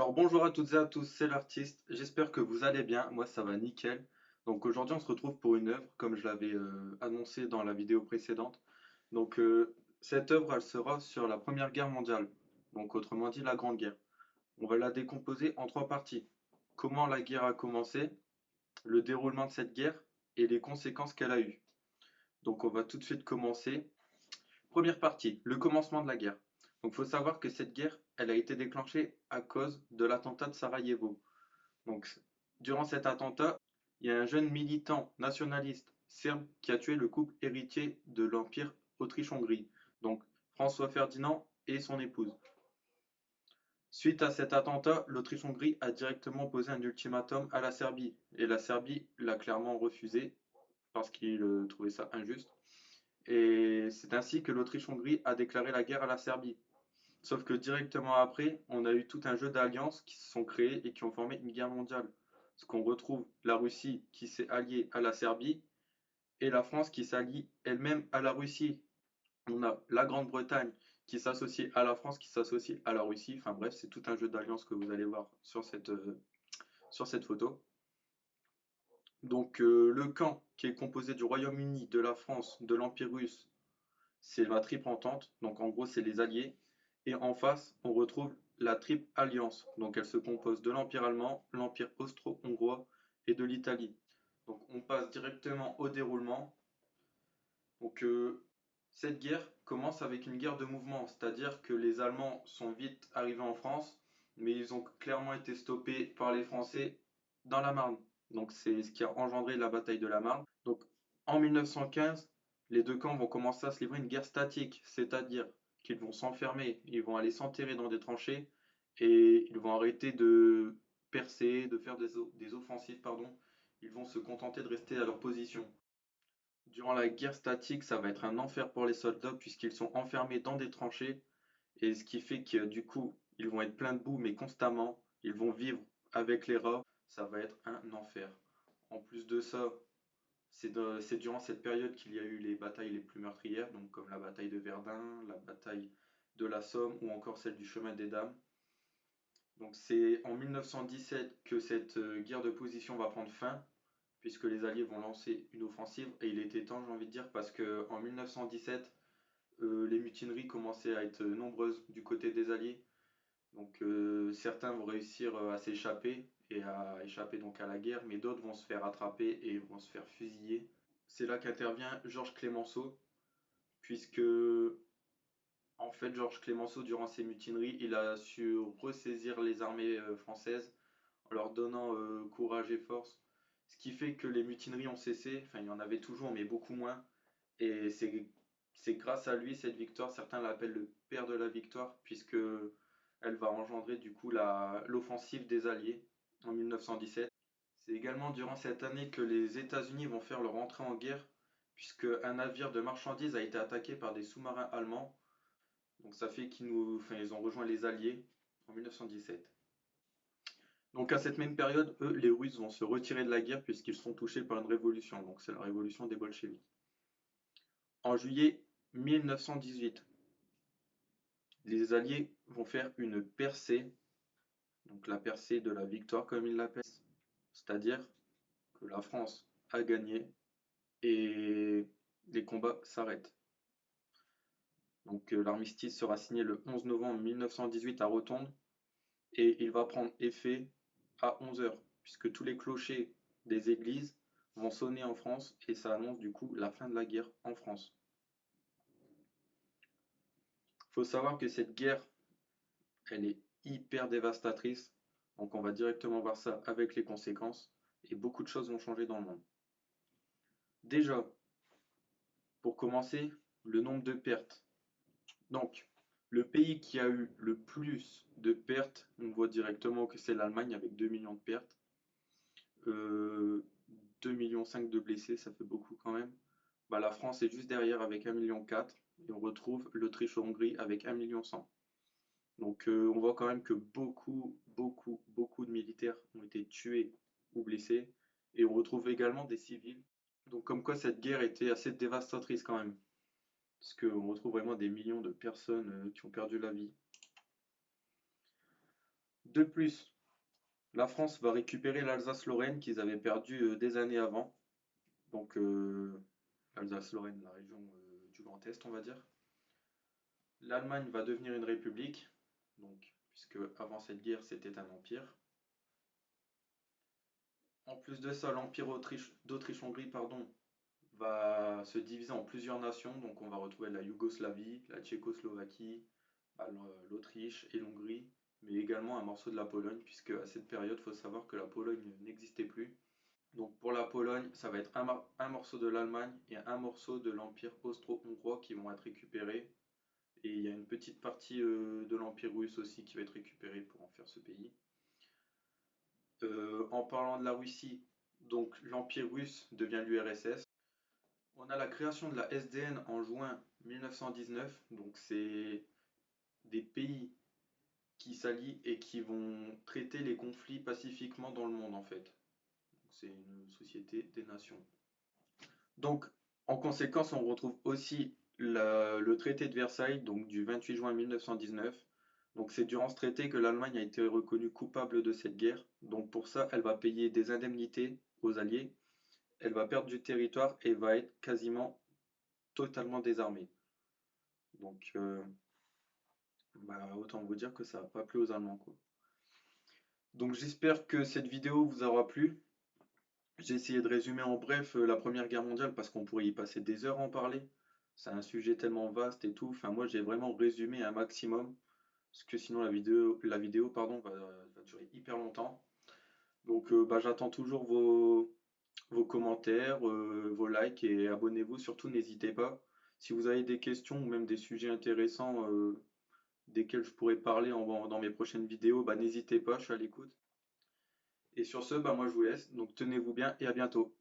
Alors bonjour à toutes et à tous, c'est l'artiste. J'espère que vous allez bien. Moi ça va nickel. Donc aujourd'hui on se retrouve pour une œuvre, comme je l'avais annoncé dans la vidéo précédente. Donc cette œuvre elle sera sur la Première Guerre mondiale. Donc autrement dit la Grande Guerre. On va la décomposer en trois parties. Comment la guerre a commencé, le déroulement de cette guerre et les conséquences qu'elle a eues. Donc on va tout de suite commencer. Première partie, le commencement de la guerre. Donc il faut savoir que cette guerre, elle a été déclenchée à cause de l'attentat de Sarajevo. Donc, durant cet attentat, il y a un jeune militant nationaliste serbe qui a tué le couple héritier de l'Empire Autriche-Hongrie, donc François Ferdinand et son épouse. Suite à cet attentat, l'Autriche-Hongrie a directement posé un ultimatum à la Serbie, et la Serbie l'a clairement refusé parce qu'il trouvait ça injuste. Et c'est ainsi que l'Autriche-Hongrie a déclaré la guerre à la Serbie. Sauf que directement après, on a eu tout un jeu d'alliances qui se sont créées et qui ont formé une guerre mondiale. Parce qu'on retrouve la Russie qui s'est alliée à la Serbie et la France qui s'allie elle-même à la Russie. On a la Grande-Bretagne qui s'associe à la France, qui s'associe à la Russie. Enfin bref, c'est tout un jeu d'alliances que vous allez voir sur cette photo. Donc le camp qui est composé du Royaume-Uni, de la France, de l'Empire russe, c'est la triple entente. Donc en gros, c'est les alliés. Et en face, on retrouve la Triple Alliance. Donc elle se compose de l'Empire allemand, l'Empire austro-hongrois et de l'Italie. Donc on passe directement au déroulement. Donc cette guerre commence avec une guerre de mouvement, c'est-à-dire que les Allemands sont vite arrivés en France, mais ils ont clairement été stoppés par les Français dans la Marne. Donc c'est ce qui a engendré la bataille de la Marne. Donc en 1915, les deux camps vont commencer à se livrer une guerre statique, c'est-à-dire qu'ils vont s'enfermer, ils vont aller s'enterrer dans des tranchées et ils vont arrêter de percer, de faire des offensives, pardon. Ils vont se contenter de rester à leur position. Durant la guerre statique, ça va être un enfer pour les soldats puisqu'ils sont enfermés dans des tranchées et ce qui fait que du coup, ils vont être pleins de boue mais constamment, ils vont vivre avec les rats, ça va être un enfer. En plus de ça, c'est durant cette période qu'il y a eu les batailles les plus meurtrières, donc comme la bataille de Verdun, la bataille de la Somme ou encore celle du Chemin des Dames. Donc c'est en 1917 que cette guerre de position va prendre fin, puisque les Alliés vont lancer une offensive, et il était temps, j'ai envie de dire, parce qu'en 1917, les mutineries commençaient à être nombreuses du côté des Alliés. Donc certains vont réussir à s'échapper et à échapper donc à la guerre, mais d'autres vont se faire attraper et vont se faire fusiller. C'est là qu'intervient Georges Clémenceau, puisque en fait Georges Clémenceau, durant ses mutineries, il a su ressaisir les armées françaises en leur donnant courage et force. Ce qui fait que les mutineries ont cessé, enfin il y en avait toujours mais beaucoup moins. Et c'est grâce à lui cette victoire, certains l'appellent le père de la victoire, puisque elle va engendrer du coup l'offensive des Alliés en 1917. C'est également durant cette année que les États-Unis vont faire leur entrée en guerre, puisque un navire de marchandises a été attaqué par des sous-marins allemands. Donc ça fait ils ont rejoint les Alliés en 1917. Donc à cette même période, eux, les Russes vont se retirer de la guerre puisqu'ils sont touchés par une révolution. Donc c'est la révolution des bolcheviks. En juillet 1918, les Alliés vont faire une percée, donc la percée de la victoire comme ils l'appellent, c'est-à-dire que la France a gagné et les combats s'arrêtent. Donc l'armistice sera signé le 11 novembre 1918 à Rotonde et il va prendre effet à 11 heures, puisque tous les clochers des églises vont sonner en France et ça annonce du coup la fin de la guerre en France. Il faut savoir que cette guerre, elle est hyper dévastatrice, donc on va directement voir ça avec les conséquences et beaucoup de choses vont changer dans le monde. Déjà, pour commencer, le nombre de pertes. Donc, le pays qui a eu le plus de pertes, on voit directement que c'est l'Allemagne avec 2 millions de pertes. 2,5 millions de blessés, ça fait beaucoup quand même. Bah, la France est juste derrière avec 1,4 million et on retrouve l'Autriche-Hongrie avec 1,1 million. Donc on voit quand même que beaucoup de militaires ont été tués ou blessés et on retrouve également des civils. Donc comme quoi cette guerre était assez dévastatrice quand même, parce qu'on retrouve vraiment des millions de personnes qui ont perdu la vie. De plus, la France va récupérer l'Alsace-Lorraine qu'ils avaient perdu des années avant. Donc l'Alsace-Lorraine, la région du Grand Est, on va dire. L'Allemagne va devenir une république, donc, puisque avant cette guerre, c'était un empire. En plus de ça, l'Empire d'Autriche-Hongrie, pardon, va se diviser en plusieurs nations. Donc on va retrouver la Yougoslavie, la Tchécoslovaquie, l'Autriche et l'Hongrie, mais également un morceau de la Pologne, puisque à cette période, il faut savoir que la Pologne n'existait plus. Donc pour la Pologne, ça va être un morceau de l'Allemagne et un morceau de l'Empire austro-hongrois qui vont être récupérés. Et il y a une petite partie de l'Empire russe aussi qui va être récupérée pour en faire ce pays. En parlant de la Russie, donc l'Empire russe devient l'URSS. On a la création de la SDN en juin 1919, donc c'est des pays qui s'allient et qui vont traiter les conflits pacifiquement dans le monde en fait. C'est une société des nations. Donc en conséquence, on retrouve aussi le traité de Versailles, donc du 28 juin 1919. Donc c'est durant ce traité que l'Allemagne a été reconnue coupable de cette guerre. Donc pour ça, elle va payer des indemnités aux Alliés. Elle va perdre du territoire et va être quasiment totalement désarmée. Donc bah, autant vous dire que ça n'a pas plu aux Allemands, quoi. Donc j'espère que cette vidéo vous aura plu. J'ai essayé de résumer en bref la Première Guerre mondiale parce qu'on pourrait y passer des heures à en parler. C'est un sujet tellement vaste et tout. Enfin moi j'ai vraiment résumé un maximum parce que sinon la vidéo pardon, va durer hyper longtemps. Donc bah, j'attends toujours vos commentaires, vos likes et abonnez-vous. Surtout n'hésitez pas. Si vous avez des questions ou même des sujets intéressants desquels je pourrais parler dans mes prochaines vidéos, bah, n'hésitez pas, je suis à l'écoute. Et sur ce, bah, moi je vous laisse, donc tenez-vous bien et à bientôt.